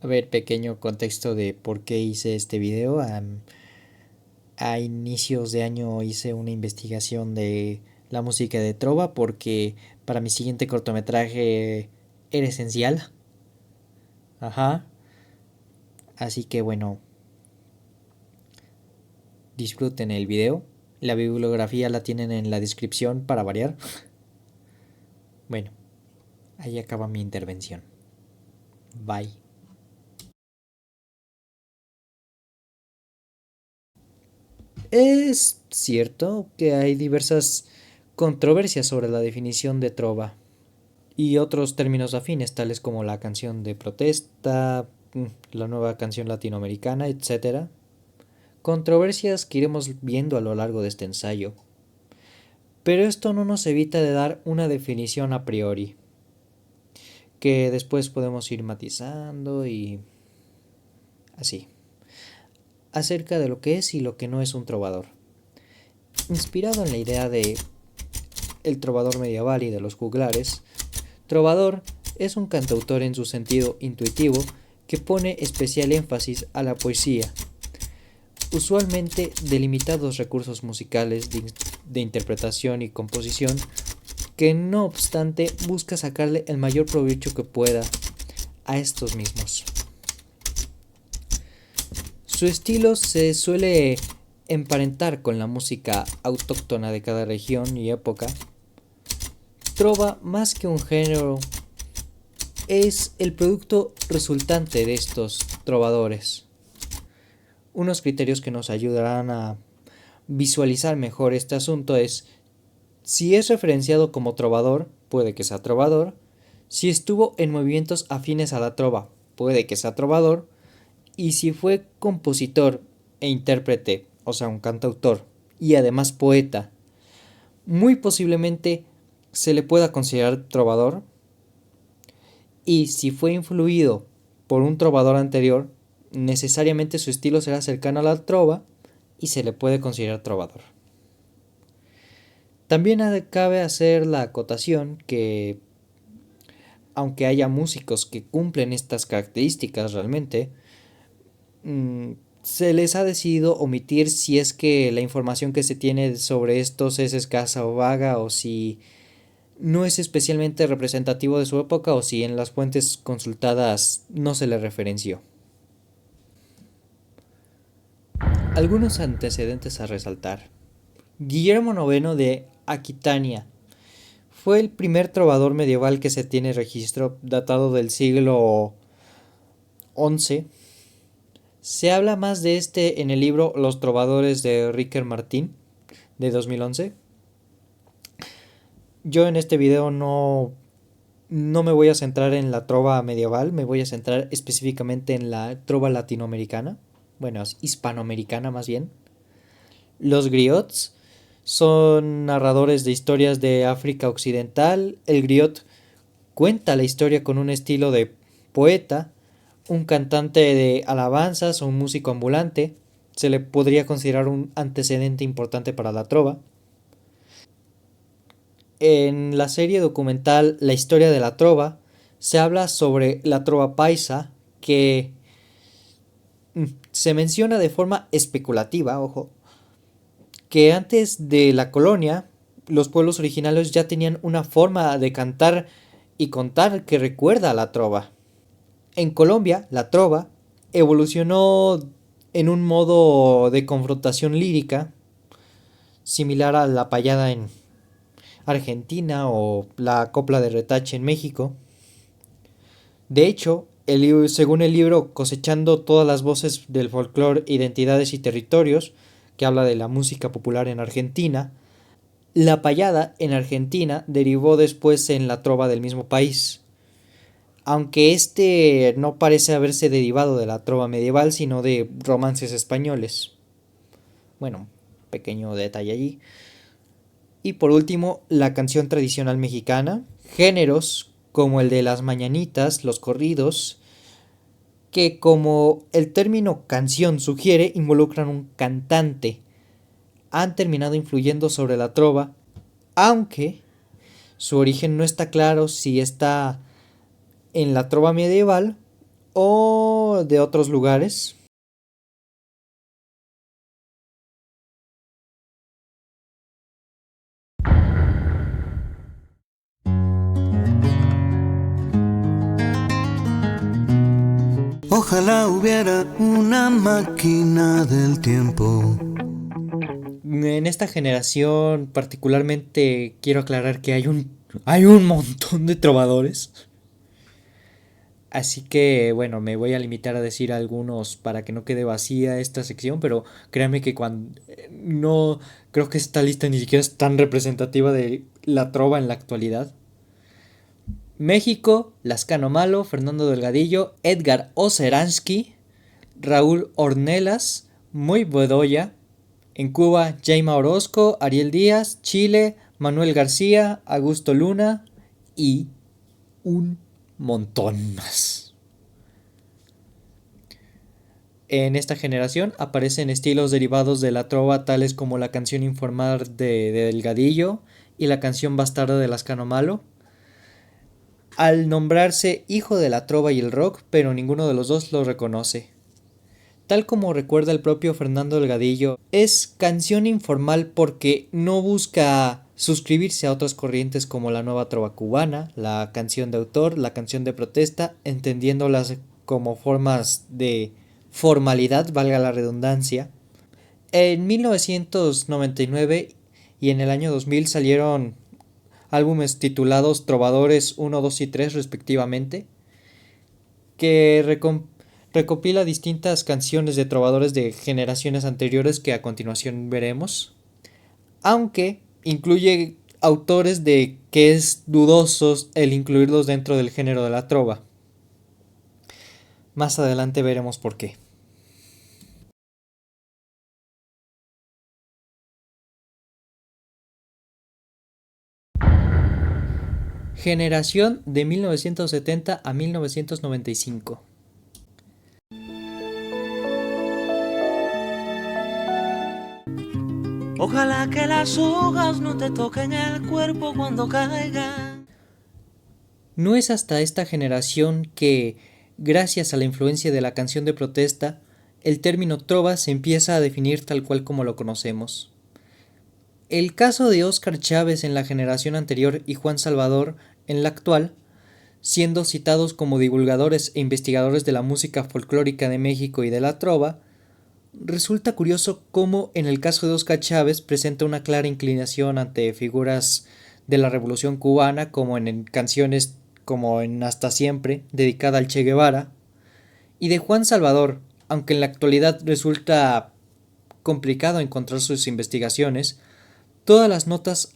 A ver, pequeño contexto de por qué hice este video. A inicios de año hice una investigación de la música de trova porque para mi siguiente cortometraje era esencial. Ajá. Así que bueno, disfruten el video. La bibliografía la tienen en la descripción para variar. Bueno, ahí acaba mi intervención. Bye. Es cierto que hay diversas controversias sobre la definición de trova y otros términos afines, tales como la canción de protesta, la nueva canción latinoamericana, etcétera. Controversias que iremos viendo a lo largo de este ensayo. Pero esto no nos evita de dar una definición a priori, que después podemos ir matizando y así, acerca de lo que es y lo que no es un trovador. Inspirado en la idea de el trovador medieval y de los juglares, trovador es un cantautor en su sentido intuitivo que pone especial énfasis a la poesía, usualmente de limitados recursos musicales de interpretación y composición, que no obstante busca sacarle el mayor provecho que pueda a estos mismos. Su estilo se suele emparentar con la música autóctona de cada región y época. Trova, más que un género, es el producto resultante de estos trovadores. Unos criterios que nos ayudarán a visualizar mejor este asunto es: si es referenciado como trovador, puede que sea trovador; si estuvo en movimientos afines a la trova, puede que sea trovador; y si fue compositor e intérprete, o sea, un cantautor, y además poeta, muy posiblemente se le pueda considerar trovador. Y si fue influido por un trovador anterior, necesariamente su estilo será cercano a la trova y se le puede considerar trovador. También cabe hacer la acotación que, aunque haya músicos que cumplen estas características realmente, se les ha decidido omitir si es que la información que se tiene sobre estos es escasa o vaga, o si no es especialmente representativo de su época, o si en las fuentes consultadas no se le referenció. Algunos antecedentes a resaltar. Guillermo IX de Aquitania fue el primer trovador medieval que se tiene registro, datado del siglo XI. Se habla más de este en el libro Los trovadores de Ricker Martín, de 2011. Yo en este video no me voy a centrar en la trova medieval, me voy a centrar específicamente en la trova latinoamericana, bueno, hispanoamericana más bien. Los griots son narradores de historias de África Occidental. El griot cuenta la historia con un estilo de poeta, un cantante de alabanzas o un músico ambulante. Se le podría considerar un antecedente importante para la trova. En la serie documental La historia de la trova se habla sobre la trova paisa, que se menciona de forma especulativa, ojo, que antes de la colonia los pueblos originarios ya tenían una forma de cantar y contar que recuerda a la trova. En Colombia, la trova evolucionó en un modo de confrontación lírica similar a la payada en Argentina o la copla de retache en México. De hecho, según el libro Cosechando todas las voces del folclore, identidades y territorios, que habla de la música popular en Argentina, la payada en Argentina derivó después en la trova del mismo país, aunque este no parece haberse derivado de la trova medieval, sino de romances españoles. Bueno, pequeño detalle allí. Y por último, la canción tradicional mexicana, géneros como el de las mañanitas, los corridos, que como el término canción sugiere, involucran un cantante, han terminado influyendo sobre la trova, aunque su origen no está claro si está en la trova medieval o de otros lugares. Ojalá hubiera una máquina del tiempo. En esta generación particularmente quiero aclarar que hay un montón de trovadores. Así que bueno, me voy a limitar a decir algunos para que no quede vacía esta sección, pero créanme que cuando no creo que esta lista ni siquiera es tan representativa de la trova en la actualidad. México, Lascano Malo, Fernando Delgadillo, Edgar Oceransky, Raúl Ornelas, Muy Bedoya. En Cuba, Jaime Orozco, Ariel Díaz. Chile, Manuel García, Augusto Luna y un montón más. En esta generación aparecen estilos derivados de la trova tales como la canción informal de Delgadillo y la canción bastarda de Lascano Malo, al nombrarse hijo de la trova y el rock, pero ninguno de los dos lo reconoce. Tal como recuerda el propio Fernando Delgadillo, es canción informal porque no busca suscribirse a otras corrientes como la nueva trova cubana, la canción de autor, la canción de protesta, entendiéndolas como formas de formalidad, valga la redundancia. En 1999 y en el año 2000 salieron álbumes titulados Trovadores 1, 2 y 3 respectivamente, que recopila distintas canciones de trovadores de generaciones anteriores que a continuación veremos, aunque incluye autores de que es dudoso el incluirlos dentro del género de la trova. Más adelante veremos por qué. Generación de 1970 a 1995. Ojalá que las hojas no te toquen el cuerpo cuando caigan. No es hasta esta generación que, gracias a la influencia de la canción de protesta, el término trova se empieza a definir tal cual como lo conocemos. El caso de Óscar Chávez en la generación anterior y Juan Salvador en la actual, siendo citados como divulgadores e investigadores de la música folclórica de México y de la trova, resulta curioso cómo en el caso de Óscar Chávez presenta una clara inclinación ante figuras de la Revolución Cubana, como en canciones como en Hasta Siempre, dedicada al Che Guevara, y de Juan Salvador, aunque en la actualidad resulta complicado encontrar sus investigaciones, todas las notas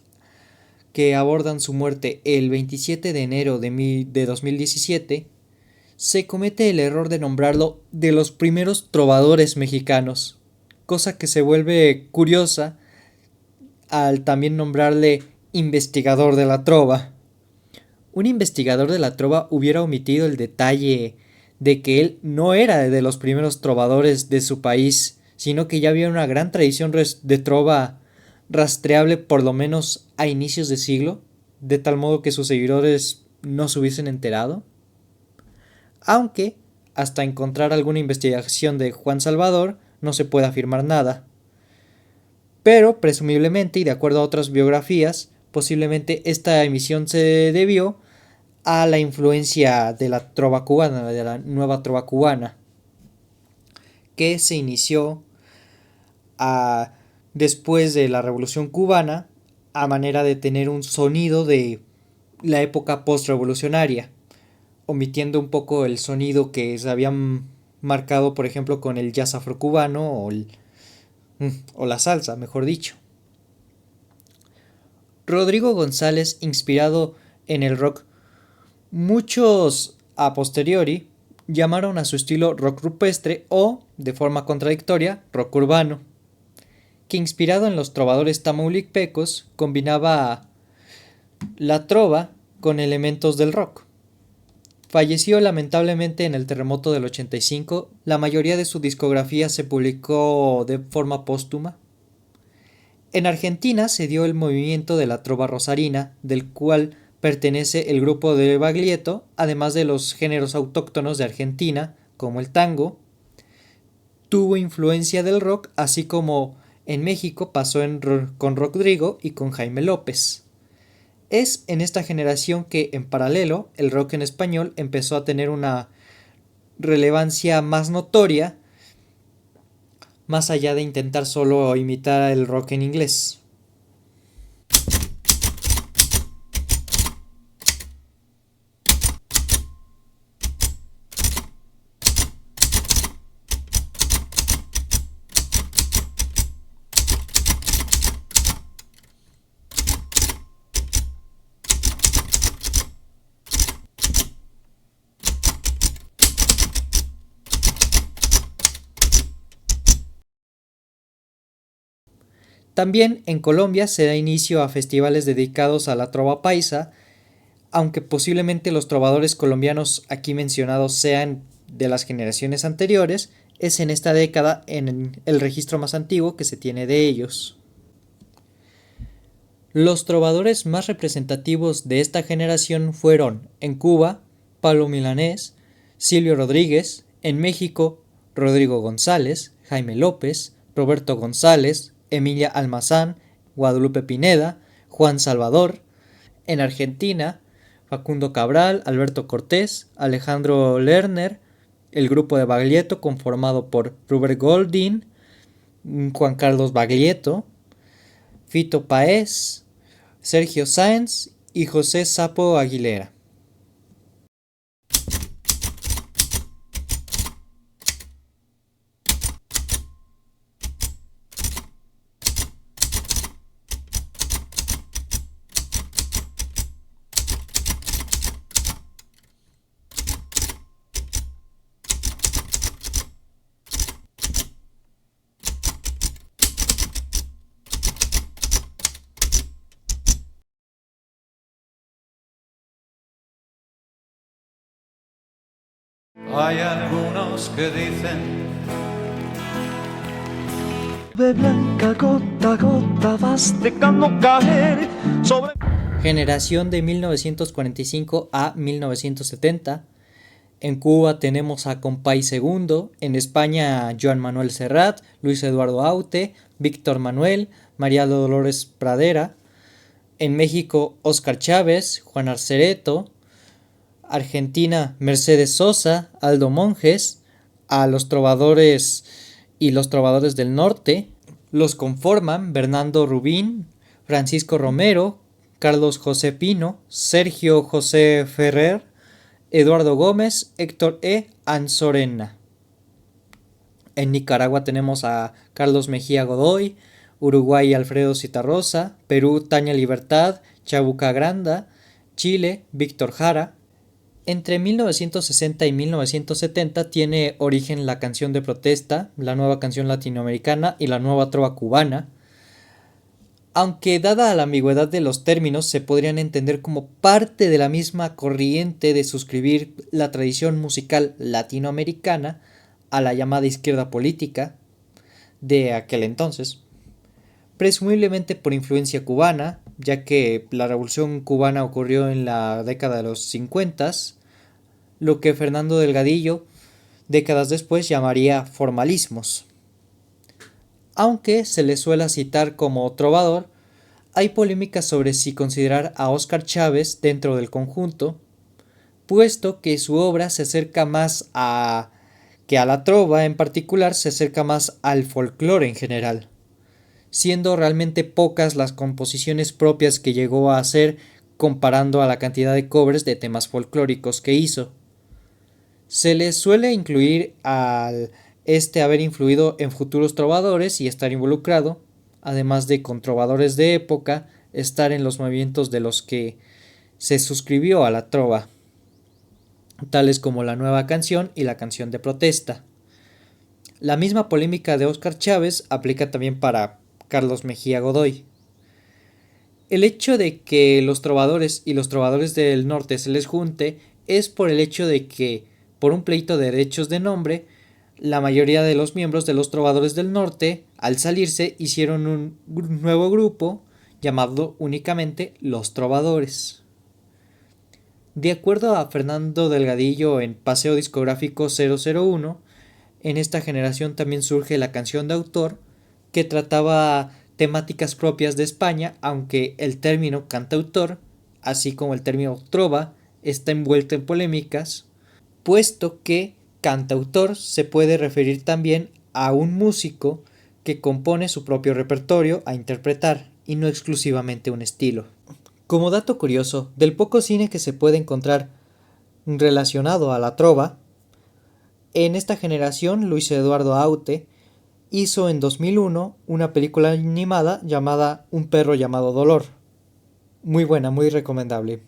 que abordan su muerte el 27 de enero de 2017, se comete el error de nombrarlo de los primeros trovadores mexicanos, cosa que se vuelve curiosa al también nombrarle investigador de la trova. Un investigador de la trova hubiera omitido el detalle de que él no era de los primeros trovadores de su país, sino que ya había una gran tradición de trova rastreable por lo menos a inicios de siglo, de tal modo que sus seguidores no se hubiesen enterado. Aunque, hasta encontrar alguna investigación de Juan Salvador, no se puede afirmar nada. Pero, presumiblemente, y de acuerdo a otras biografías, posiblemente esta emisión se debió a la influencia de la trova cubana, de la nueva trova cubana, que se inició después de la Revolución Cubana a manera de tener un sonido de la época postrevolucionaria, omitiendo un poco el sonido que se habían marcado, por ejemplo, con el jazz afrocubano o la salsa, mejor dicho. Rodrigo González, inspirado en el rock, muchos a posteriori llamaron a su estilo rock rupestre o, de forma contradictoria, rock urbano, que inspirado en los trovadores tamaulipecos combinaba la trova con elementos del rock. Falleció lamentablemente en el terremoto del 85, la mayoría de su discografía se publicó de forma póstuma. En Argentina se dio el movimiento de la trova rosarina, del cual pertenece el grupo de Baglietto, además de los géneros autóctonos de Argentina, como el tango. Tuvo influencia del rock, así como en México pasó con Rodrigo y con Jaime López. Es en esta generación que, en paralelo, el rock en español empezó a tener una relevancia más notoria, más allá de intentar solo imitar el rock en inglés. También en Colombia se da inicio a festivales dedicados a la trova paisa, aunque posiblemente los trovadores colombianos aquí mencionados sean de las generaciones anteriores, es en esta década en el registro más antiguo que se tiene de ellos. Los trovadores más representativos de esta generación fueron, en Cuba, Pablo Milanés, Silvio Rodríguez, en México, Rodrigo González, Jaime López, Roberto González, Emilia Almazán, Guadalupe Pineda, Juan Salvador, en Argentina, Facundo Cabral, Alberto Cortés, Alejandro Lerner, el grupo de Baglietto conformado por Rubén Goldín, Juan Carlos Baglietto, Fito Páez, Sergio Sáenz y José Sapo Aguilera. Hay algunos que dicen: de blanca gota a gota vas dejando caer sobre... Generación de 1945 a 1970. En Cuba tenemos a Compay Segundo, en España a Joan Manuel Serrat, Luis Eduardo Aute, Víctor Manuel, María Dolores Pradera. En México, Óscar Chávez, Juan Arcereto. Argentina, Mercedes Sosa, Aldo Monjes. A los trovadores y los trovadores del norte los conforman Bernardo Rubín, Francisco Romero, Carlos José Pino, Sergio José Ferrer, Eduardo Gómez, Héctor E. Anzorena. En Nicaragua tenemos a Carlos Mejía Godoy, Uruguay Alfredo Citarrosa, Perú Tania Libertad, Chabuca Granda, Chile Víctor Jara. Entre 1960 y 1970 tiene origen la canción de protesta, la nueva canción latinoamericana y la nueva trova cubana. Aunque dada la ambigüedad de los términos se podrían entender como parte de la misma corriente de suscribir la tradición musical latinoamericana a la llamada izquierda política de aquel entonces, presumiblemente por influencia cubana, ya que la revolución cubana ocurrió en la década de los 50, lo que Fernando Delgadillo décadas después llamaría formalismos. Aunque se le suele citar como trovador, hay polémica sobre si considerar a Óscar Chávez dentro del conjunto, puesto que su obra se acerca más que a la trova en particular, se acerca más al folclore en general, siendo realmente pocas las composiciones propias que llegó a hacer comparando a la cantidad de covers de temas folclóricos que hizo. Se le suele incluir al haber influido en futuros trovadores y estar involucrado, además de con trovadores de época, estar en los movimientos de los que se suscribió a la trova, tales como la nueva canción y la canción de protesta. La misma polémica de Óscar Chávez aplica también para Carlos Mejía Godoy. El hecho de que los trovadores y los trovadores del norte se les junte es por el hecho de que, por un pleito de derechos de nombre, la mayoría de los miembros de los trovadores del norte, al salirse, hicieron un nuevo grupo llamado únicamente Los Trovadores. De acuerdo a Fernando Delgadillo en Paseo Discográfico 001, en esta generación también surge la canción de autor, que trataba temáticas propias de España, aunque el término cantautor, así como el término trova, está envuelto en polémicas, puesto que cantautor se puede referir también a un músico que compone su propio repertorio a interpretar y no exclusivamente un estilo. Como dato curioso, del poco cine que se puede encontrar relacionado a la trova, en esta generación Luis Eduardo Aute hizo en 2001 una película animada llamada Un perro llamado Dolor. Muy buena, muy recomendable.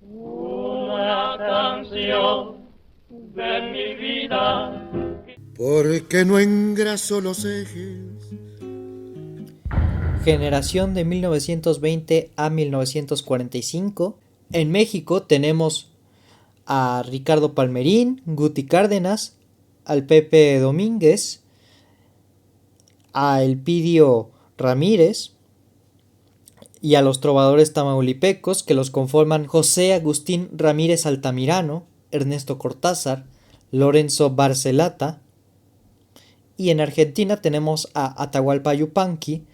Una canción de mi vida. Porque no engraso los ejes. Generación de 1920 a 1945. En México tenemos a Ricardo Palmerín, Guti Cárdenas, al Pepe Domínguez, a Elpidio Ramírez y a los trovadores tamaulipecos que los conforman José Agustín Ramírez Altamirano, Ernesto Cortázar, Lorenzo Barcelata. Y en Argentina tenemos a Atahualpa Yupanqui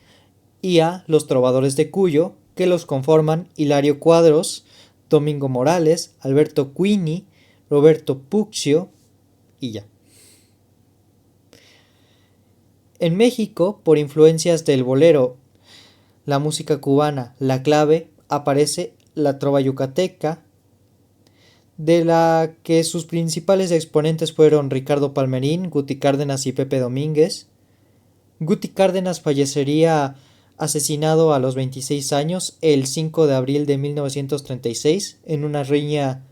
y a los trovadores de Cuyo, que los conforman Hilario Cuadros, Domingo Morales, Alberto Quini, Roberto Puccio y ya. En México, por influencias del bolero, la música cubana, la clave, aparece la trova yucateca, de la que sus principales exponentes fueron Ricardo Palmerín, Guti Cárdenas y Pepe Domínguez. Guti Cárdenas fallecería asesinado a los 26 años el 5 de abril de 1936 en una riña.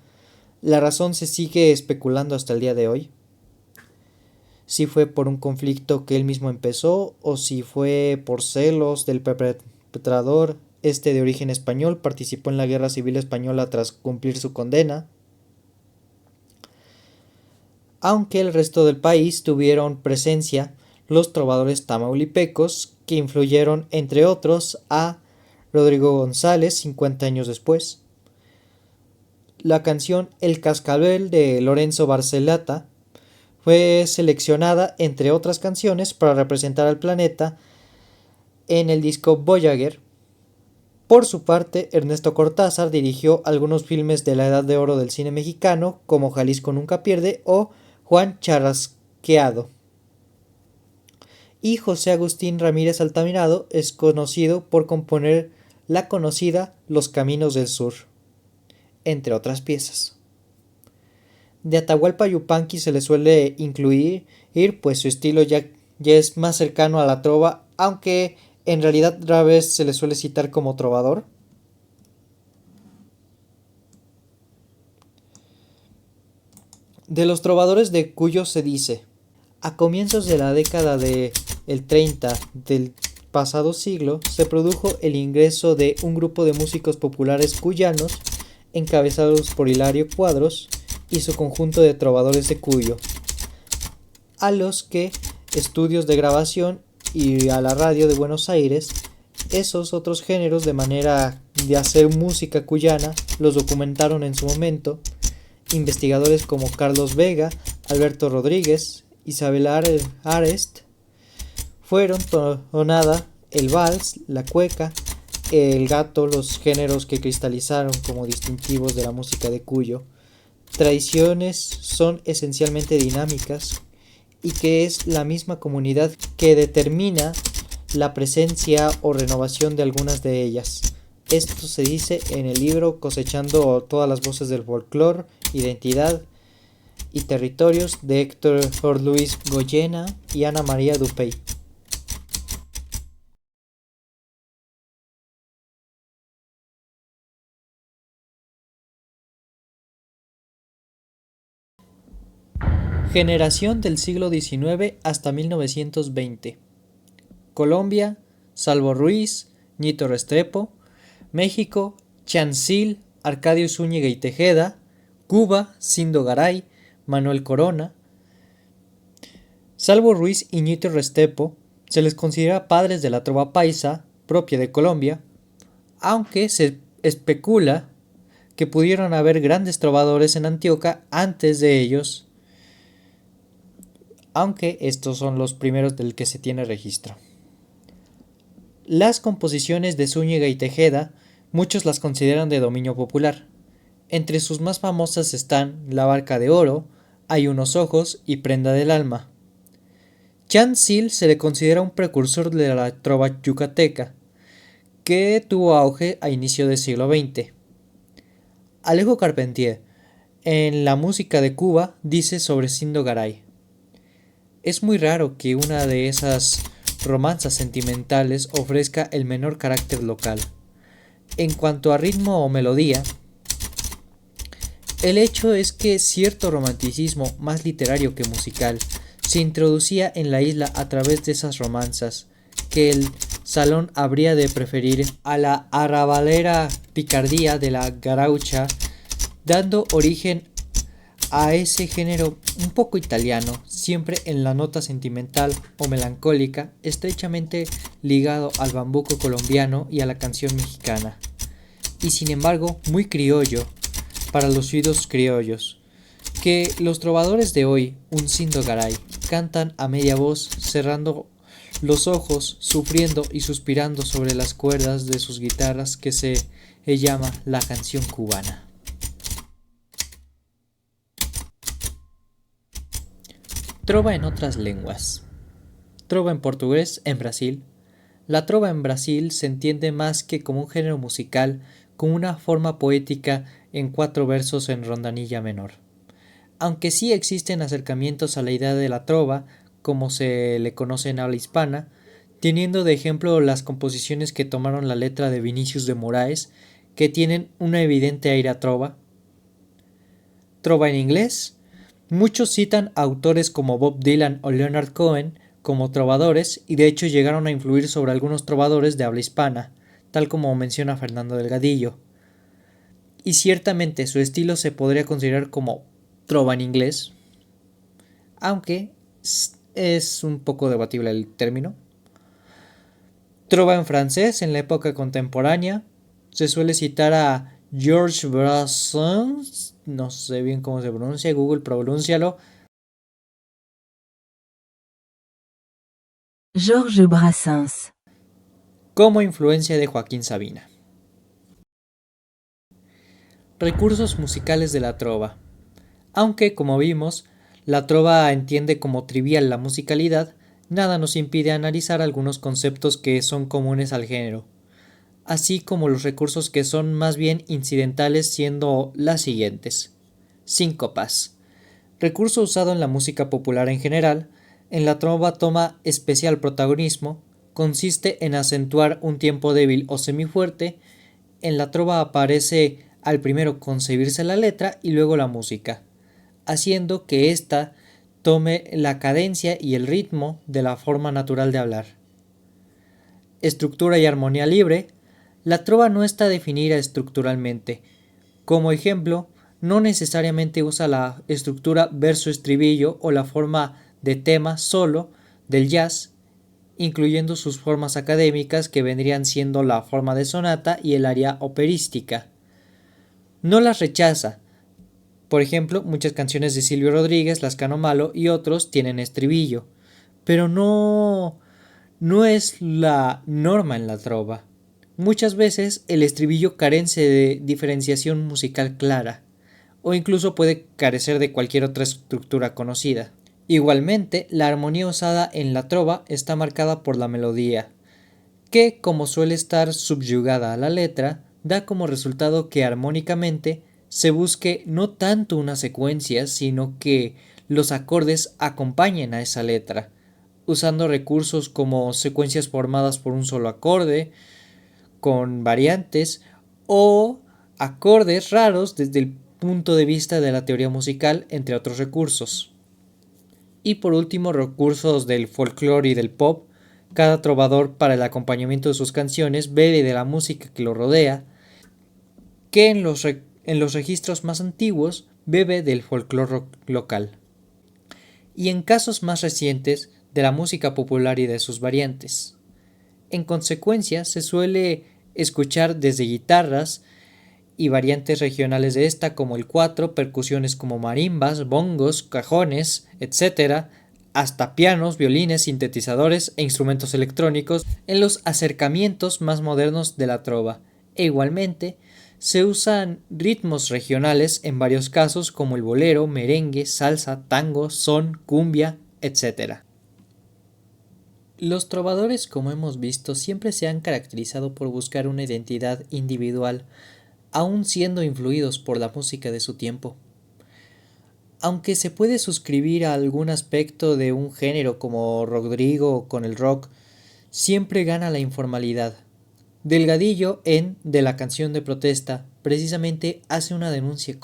La razón se sigue especulando hasta el día de hoy. Si fue por un conflicto que él mismo empezó o si fue por celos del perpetrador. Este, de origen español, participó en la Guerra Civil Española tras cumplir su condena. Aunque el resto del país tuvieron presencia los trovadores tamaulipecos, que influyeron entre otros a Rodrigo González 50 años después. La canción El Cascabel de Lorenzo Barcelata fue seleccionada entre otras canciones para representar al planeta en el disco Voyager. Por su parte, Ernesto Cortázar dirigió algunos filmes de la edad de oro del cine mexicano, como Jalisco Nunca Pierde o Juan Charrasqueado. Y José Agustín Ramírez Altamirano es conocido por componer la conocida Los Caminos del Sur, entre otras piezas. De Atahualpa Yupanqui se le suele incluir, pues su estilo ya es más cercano a la trova, aunque en realidad rara vez se le suele citar como trovador. De los trovadores de Cuyo se dice: a comienzos de la década del 30 del pasado siglo se produjo el ingreso de un grupo de músicos populares cuyanos encabezados por Hilario Cuadros y su conjunto de trovadores de Cuyo, a los que estudios de grabación y a la radio de Buenos Aires, esos otros géneros de manera de hacer música cuyana los documentaron en su momento. Investigadores como Carlos Vega, Alberto Rodríguez, Isabel Arest fueron tonada, el vals, la cueca, el gato, los géneros que cristalizaron como distintivos de la música de Cuyo. Tradiciones son esencialmente dinámicas y que es la misma comunidad que determina la presencia o renovación de algunas de ellas. Esto se dice en el libro Cosechando todas las voces del folclore, identidad y territorios, de Héctor Luis Goyena y Ana María Dupey. Generación del siglo XIX hasta 1920. Colombia, Salvo Ruiz, Ñito Restrepo. México, Chancil, Arcadio Zúñiga y Tejeda. Cuba, Cindo Garay, Manuel Corona. Salvo Ruiz y Ñito Restrepo, se les considera padres de la trova paisa, propia de Colombia, aunque se especula que pudieron haber grandes trovadores en Antioquia antes de ellos, aunque estos son los primeros del que se tiene registro. Las composiciones de Zúñiga y Tejeda, muchos las consideran de dominio popular. Entre sus más famosas están La barca de oro, Hay unos ojos y Prenda del alma. Chan Sil se le considera un precursor de la trova yucateca, que tuvo auge a inicio del siglo XX. Alejo Carpentier, en La música de Cuba, dice sobre Sindo Garay: es muy raro que una de esas romanzas sentimentales ofrezca el menor carácter local. En cuanto a ritmo o melodía, el hecho es que cierto romanticismo, más literario que musical, se introducía en la isla a través de esas romanzas, que el salón habría de preferir a la arrabalera picardía de la garaucha, dando origen a ese género un poco italiano, siempre en la nota sentimental o melancólica, estrechamente ligado al bambuco colombiano y a la canción mexicana, y sin embargo muy criollo para los oídos criollos, que los trovadores de hoy, un Sindo Garay, cantan a media voz, cerrando los ojos, sufriendo y suspirando sobre las cuerdas de sus guitarras, que se llama la canción cubana. Trova en otras lenguas. Trova en portugués en Brasil. La trova en Brasil se entiende más que como un género musical con una forma poética en 4 versos en rondanilla menor. Aunque sí existen acercamientos a la idea de la trova, como se le conoce en habla hispana, teniendo de ejemplo las composiciones que tomaron la letra de Vinicius de Moraes, que tienen una evidente aire a trova. Trova en inglés. Muchos citan a autores como Bob Dylan o Leonard Cohen como trovadores, y de hecho llegaron a influir sobre algunos trovadores de habla hispana, tal como menciona Fernando Delgadillo. Y ciertamente su estilo se podría considerar como trova en inglés, aunque es un poco debatible el término. Trova en francés en la época contemporánea. Se suele citar a Georges Brassens, no sé bien cómo se pronuncia, Google pronúncialo. Georges Brassens. Como influencia de Joaquín Sabina. Recursos musicales de la trova. Aunque, como vimos, la trova entiende como trivial la musicalidad, nada nos impide analizar algunos conceptos que son comunes al género, así como los recursos que son más bien incidentales, siendo las siguientes. Síncopas. Recurso usado en la música popular en general, en la trova toma especial protagonismo, consiste en acentuar un tiempo débil o semifuerte. En la trova aparece al primero concebirse la letra y luego la música, haciendo que ésta tome la cadencia y el ritmo de la forma natural de hablar. Estructura y armonía libre. La trova no está definida estructuralmente. Como ejemplo, no necesariamente usa la estructura verso-estribillo o la forma de tema solo del jazz, incluyendo sus formas académicas que vendrían siendo la forma de sonata y el aria operística. No las rechaza. Por ejemplo, muchas canciones de Silvio Rodríguez, Lascano Malo y otros tienen estribillo, pero no es la norma en la trova. Muchas veces el estribillo carece de diferenciación musical clara, o incluso puede carecer de cualquier otra estructura conocida. Igualmente, la armonía usada en la trova está marcada por la melodía, que, como suele estar subyugada a la letra, da como resultado que armónicamente se busque no tanto una secuencia, sino que los acordes acompañen a esa letra, usando recursos como secuencias formadas por un solo acorde, con variantes, o acordes raros desde el punto de vista de la teoría musical, entre otros recursos. Y por último, recursos del folclore y del pop. Cada trovador, para el acompañamiento de sus canciones, bebe de la música que lo rodea, que en los registros más antiguos bebe del folclore local. y en casos más recientes de la música popular y de sus variantes. En consecuencia, se suele escuchar desde guitarras y variantes regionales de esta como el cuatro, percusiones como marimbas, bongos, cajones, etc., hasta pianos, violines, sintetizadores e instrumentos electrónicos en los acercamientos más modernos de la trova. E igualmente, se usan ritmos regionales en varios casos como el bolero, merengue, salsa, tango, son, cumbia, etc. Los trovadores, como hemos visto, siempre se han caracterizado por buscar una identidad individual, aun siendo influidos por la música de su tiempo. Aunque se puede suscribir a algún aspecto de un género como Rodrigo con el rock, siempre gana la informalidad. Delgadillo en De la canción de protesta precisamente hace una denuncia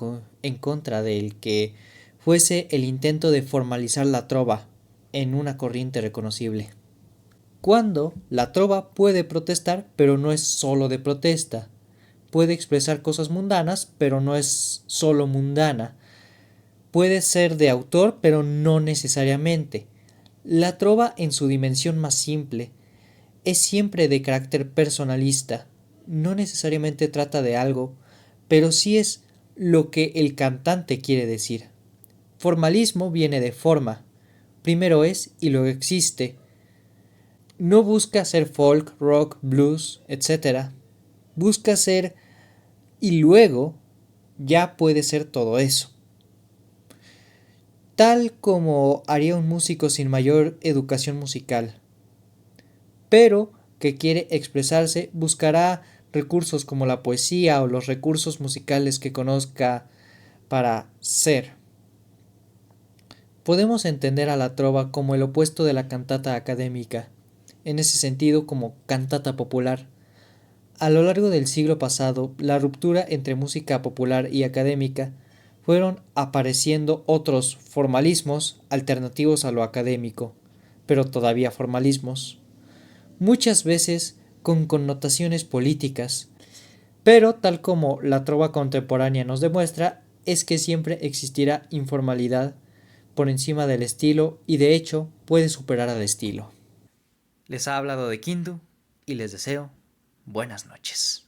en contra del que fuese el intento de formalizar la trova en una corriente reconocible. Cuando la trova puede protestar, pero no es solo de protesta. Puede expresar cosas mundanas, pero no es solo mundana. Puede ser de autor, pero no necesariamente. La trova en su dimensión más simple es siempre de carácter personalista. No necesariamente trata de algo, pero sí es lo que el cantante quiere decir. Formalismo viene de forma. Primero es y luego existe. No busca ser folk, rock, blues, etc. Busca ser y luego ya puede ser todo eso. Tal como haría un músico sin mayor educación musical, pero que quiere expresarse, buscará recursos como la poesía o los recursos musicales que conozca para ser. Podemos entender a la trova como el opuesto de la cantata académica, en ese sentido como cantata popular. A lo largo del siglo pasado, la ruptura entre música popular y académica fueron apareciendo otros formalismos alternativos a lo académico, pero todavía formalismos, muchas veces con connotaciones políticas, pero tal como la trova contemporánea nos demuestra, es que siempre existirá informalidad por encima del estilo y de hecho puede superar al estilo. Les ha hablado de Kindu y les deseo buenas noches.